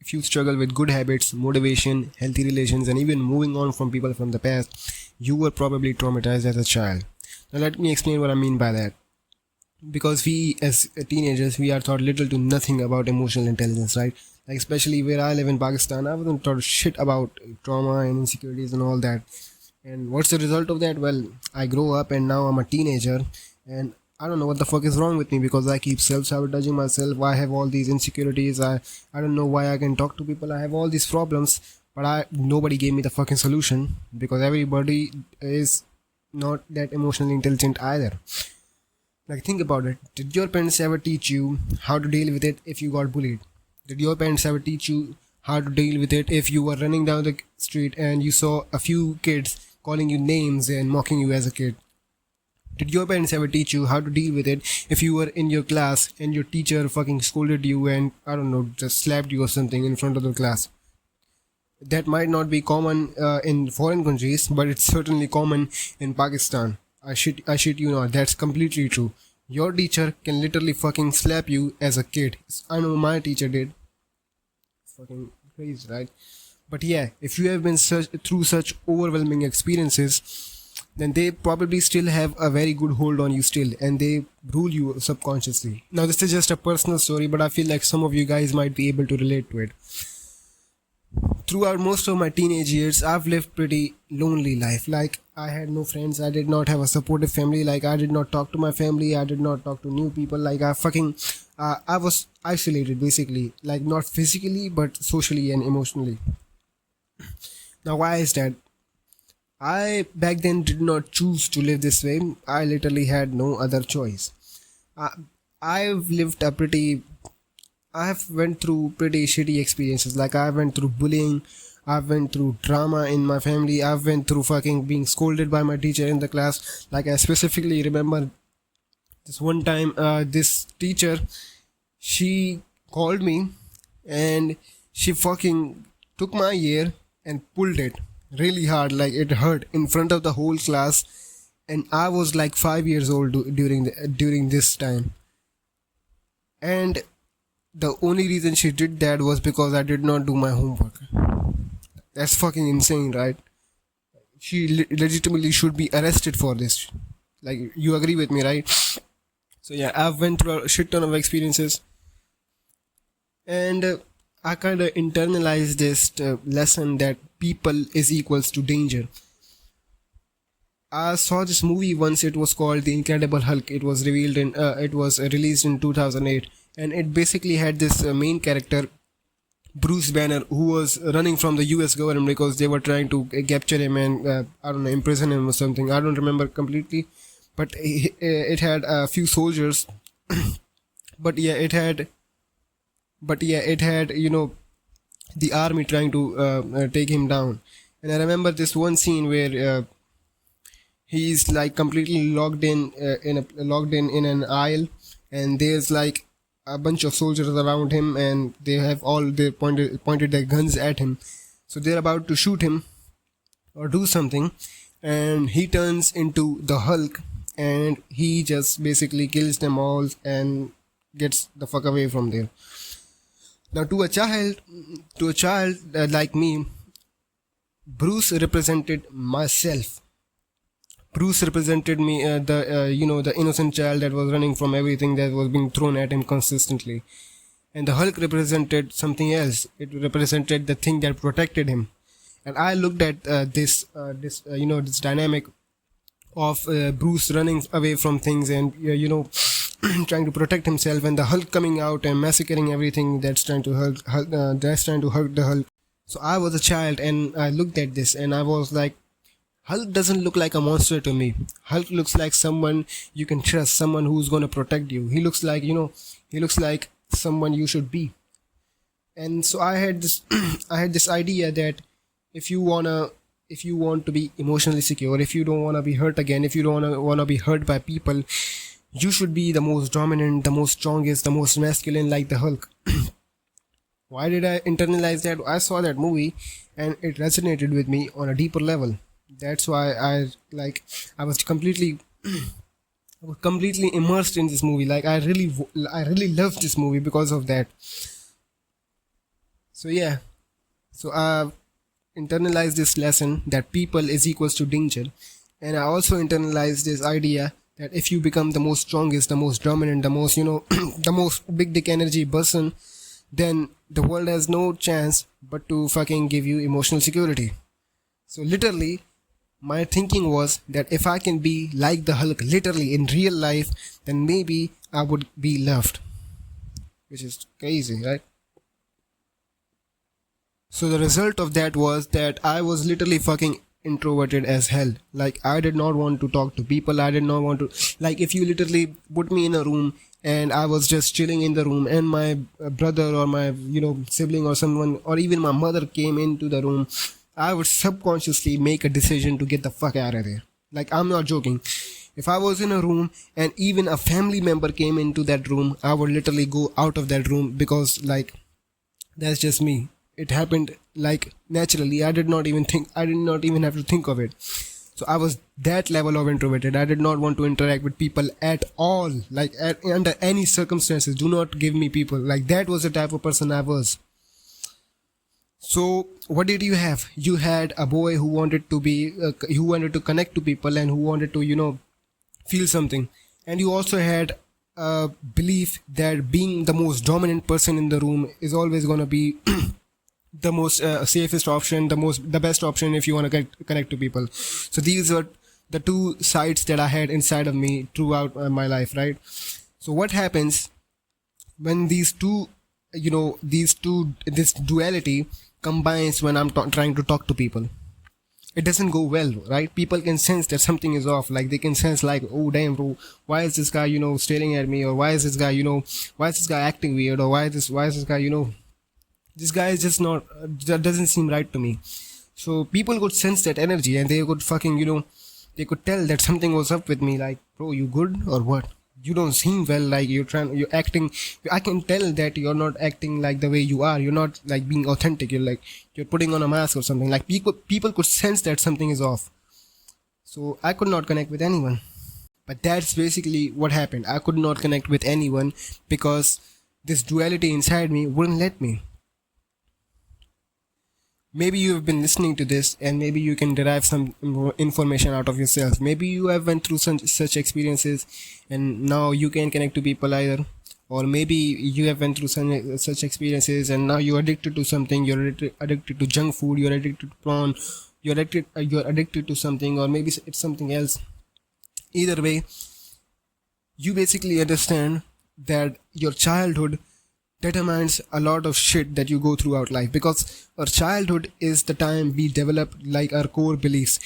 if you struggle with good habits, motivation, healthy relations, and even moving on from people from the past, you were probably traumatized as a child. Now let me explain what I mean by that. Because we as teenagers, we are taught little to nothing about emotional intelligence, right? Like especially where I live in Pakistan, I wasn't taught shit about trauma and insecurities and all that. And what's the result of that? Well, I grow up and now I'm a teenager, and I don't know what the fuck is wrong with me because I keep self-sabotaging myself. I have all these insecurities. I don't know why I can talk to people. I have all these problems, but nobody gave me the fucking solution because everybody is not that emotionally intelligent either. Like think about it. Did your parents ever teach you how to deal with it if you got bullied? Did your parents ever teach you how to deal with it if you were running down the street and you saw a few kids calling you names and mocking you as a kid? Did your parents ever teach you how to deal with it if you were in your class and your teacher fucking scolded you and, I don't know, just slapped you or something in front of the class? That might not be common in foreign countries, but it's certainly common in Pakistan. I shit you not, that's completely true. Your teacher can literally fucking slap you as a kid. I know my teacher did. Fucking crazy, right? But yeah, if you have been through such overwhelming experiences, then they probably still have a very good hold on you still, and they rule you subconsciously. Now this is just a personal story, but I feel like some of you guys might be able to relate to it. Throughout most of my teenage years, I've lived pretty lonely life. Like I had no friends, I did not have a supportive family, like I did not talk to my family, I did not talk to new people, like I was isolated basically, like not physically but socially and emotionally. Now why is that? I back then did not choose to live this way. I literally had no other choice. I, I've lived a pretty I've went through pretty shitty experiences. Like I went through bullying, I've went through drama in my family, I've went through fucking being scolded by my teacher in the class. Like I specifically remember this one time, this teacher, she called me and she fucking took my ear and pulled it really hard, like it hurt in front of the whole class. And I was like 5 years old during this time. And the only reason she did that was because I did not do my homework. That's fucking insane, right? She legitimately should be arrested for this. Like, you agree with me, right? So yeah, I've went through a shit ton of experiences, and I kind of internalized this lesson that people is equals to danger. I saw this movie once. It was called The Incredible Hulk. It was released in 2008, and it basically had this main character, Bruce Banner, who was running from the US government because they were trying to capture him and I don't know, imprison him or something. I don't remember completely, but it had a few soldiers. It had the army trying to take him down. And I remember this one scene where he's like completely locked in an aisle, and there's like a bunch of soldiers around him, and they pointed their guns at him, so they're about to shoot him or do something, and he turns into the Hulk and he just basically kills them all and gets the fuck away from there. Now to a child like me, Bruce represented myself. Bruce represented me, the innocent child that was running from everything that was being thrown at him consistently. And the Hulk represented something else. It represented the thing that protected him. And I looked at this dynamic of Bruce running away from things and trying to protect himself, and the Hulk coming out and massacring everything that's trying to hurt the Hulk. So I was a child and I looked at this and I was like, Hulk doesn't look like a monster to me. Hulk looks like someone you can trust, someone who's going to protect you. He looks like someone you should be. And so I had this idea that if you want to be emotionally secure, if you don't want to be hurt again, if you don't want to be hurt by people, you should be the most dominant, the most strongest, the most masculine, like the Hulk. Why did I internalize that? I saw that movie and it resonated with me on a deeper level. That's why I was completely immersed in this movie. Like I really loved this movie because of that. So yeah, so I've internalized this lesson that people is equals to danger, and I also internalized this idea that if you become the most strongest, the most dominant, the most the most big dick energy person, then the world has no chance but to fucking give you emotional security. So literally, my thinking was that if I can be like the Hulk literally in real life, then maybe I would be loved, which is crazy, right? So the result of that was that I was literally fucking introverted as hell. Like I did not want to talk to people. I did not want to, like, if you literally put me in a room and I was just chilling in the room and my brother or my sibling or someone or even my mother came into the room, I would subconsciously make a decision to get the fuck out of there. Like I'm not joking. If I was in a room and even a family member came into that room, I would literally go out of that room because like that's just me. It happened like naturally. I did not even have to think of it. So I was that level of introverted. I did not want to interact with people at all. Like under any circumstances, do not give me people. Like that was the type of person I was. So what did you have? You had a boy who wanted to be, who wanted to connect to people and who wanted to, feel something. And you also had a belief that being the most dominant person in the room is always going to be the most safest option, the best option if you want to connect to people. So these are the two sides that I had inside of me throughout my life, right? So what happens when this duality combines when I'm trying to talk to people? It doesn't go well, right? People can sense that something is off. Like they can sense like, oh damn bro, why is this guy staring at me, or why is this guy acting weird, or why is this guy this guy is just not that doesn't seem right to me. So people could sense that energy and they could fucking they could tell that something was up with me. Like, bro, you good or what? You don't seem well. Like you're acting. I can tell that you're not acting like the way you are. You're not like being authentic. You're putting on a mask or something. Like people could sense that something is off. So I could not connect with anyone. But that's basically what happened. I could not connect with anyone because this duality inside me wouldn't let me. Maybe you have been listening to this and maybe you can derive some information out of yourself. Maybe you have went through such experiences and now you can connect to people either. Or maybe you have went through such experiences and now you're addicted to something. You're addicted to junk food. You're addicted to porn. You're addicted to something, or maybe it's something else. Either way, you basically understand that your childhood determines a lot of shit that you go throughout life, because our childhood is the time we develop like our core beliefs.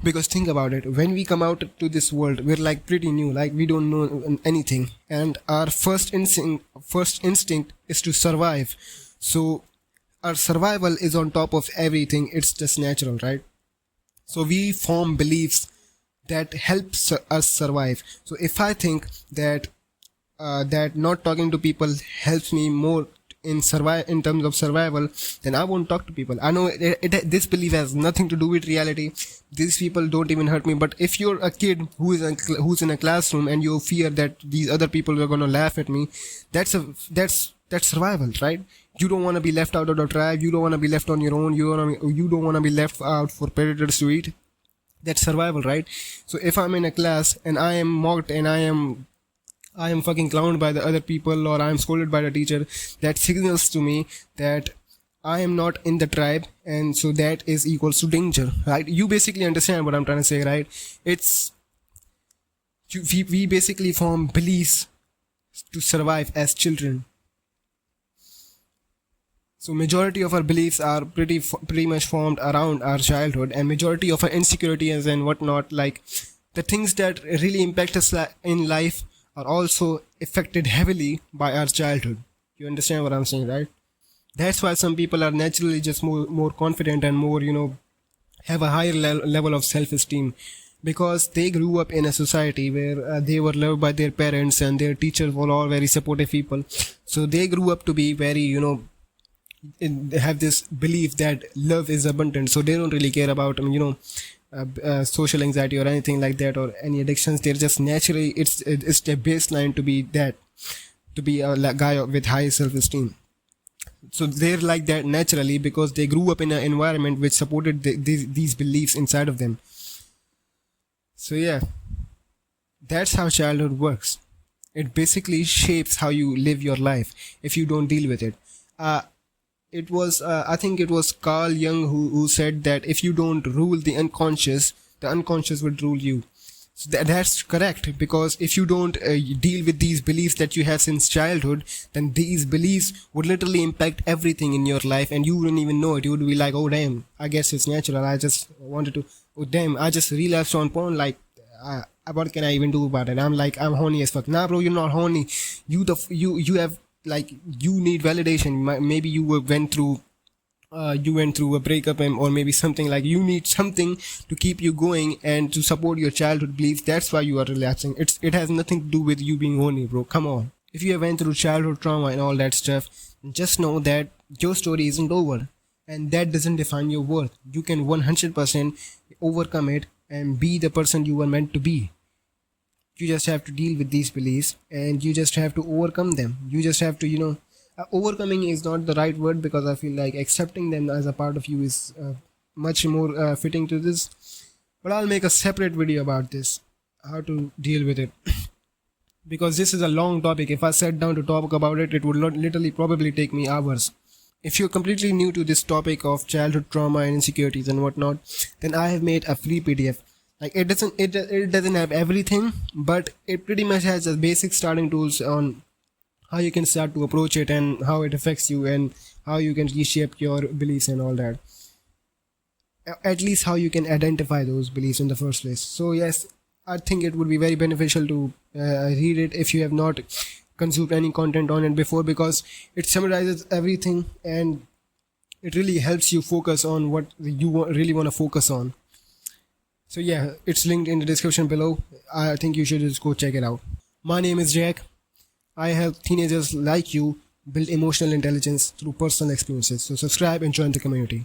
Because think about it, when we come out to this world, we're like pretty new, like we don't know anything, and our first instinct is to survive. So our survival is on top of everything. It's just natural, right? So we form beliefs that helps us survive. So if I think that not talking to people helps me more in terms of survival, then I won't talk to people. I know this belief has nothing to do with reality. These people don't even hurt me. But if you're a kid who's in a classroom and you fear that these other people are gonna laugh at me, that's survival, right? You don't want to be left out of the tribe. You don't want to be left on your own. You don't want to be left out for predators to eat. That's survival, right? So if I'm in a class and I am mocked and I am fucking clowned by the other people, or I am scolded by the teacher, that signals to me that I am not in the tribe, and so that is equals to danger, right? You basically understand what I'm trying to say, right? We basically form beliefs to survive as children. So majority of our beliefs are pretty much formed around our childhood, and majority of our insecurities and whatnot, like the things that really impact us in life, are also affected heavily by our childhood. You understand what I'm saying, right? That's why some people are naturally just more confident and more, have a higher level of self-esteem, because they grew up in a society where they were loved by their parents and their teachers were all very supportive people. So they grew up to be very, they have this belief that love is abundant. So they don't really care about, social anxiety or anything like that, or any addictions. They're just naturally, it's their baseline to be a guy with high self-esteem. So they're like that naturally because they grew up in an environment which supported these beliefs inside of them. So yeah, that's how childhood works. It basically shapes how you live your life if you don't deal with it. uh, it was I think it was Carl Jung who said that if you don't rule the unconscious would rule you. So that's correct, because if you don't deal with these beliefs that you have since childhood, then these beliefs would literally impact everything in your life and you wouldn't even know it. You would be like, oh damn, I guess it's natural. I just wanted to, oh damn, I just relapsed on porn. Like, what can I even do about it? I'm like, I'm horny as fuck. Nah, bro, you're not horny. You have, like, you need validation. Maybe you went through a breakup, or maybe something, like you need something to keep you going and to support your childhood beliefs. That's why you are relapsing. It has nothing to do with you being horny, bro. Come on. If you have went through childhood trauma and all that stuff, just know that your story isn't over, and that doesn't define your worth. You can 100% overcome it and be the person you were meant to be. You just have to deal with these beliefs and you just have to overcome them. You just have to, overcoming is not the right word, because I feel like accepting them as a part of you is much more fitting to this. But I'll make a separate video about this, how to deal with it. Because this is a long topic. If I sat down to talk about it, it would literally probably take me hours. If you're completely new to this topic of childhood trauma and insecurities and whatnot, then I have made a free PDF. Like, it doesn't have everything, but it pretty much has the basic starting tools on how you can start to approach it and how it affects you and how you can reshape your beliefs and all that. At least how you can identify those beliefs in the first place. So yes, I think it would be very beneficial to read it if you have not consumed any content on it before, because it summarizes everything and it really helps you focus on what you really want to focus on. So yeah, it's linked in the description below. I think you should just go check it out. My name is Jack. I help teenagers like you build emotional intelligence through personal experiences. So subscribe and join the community.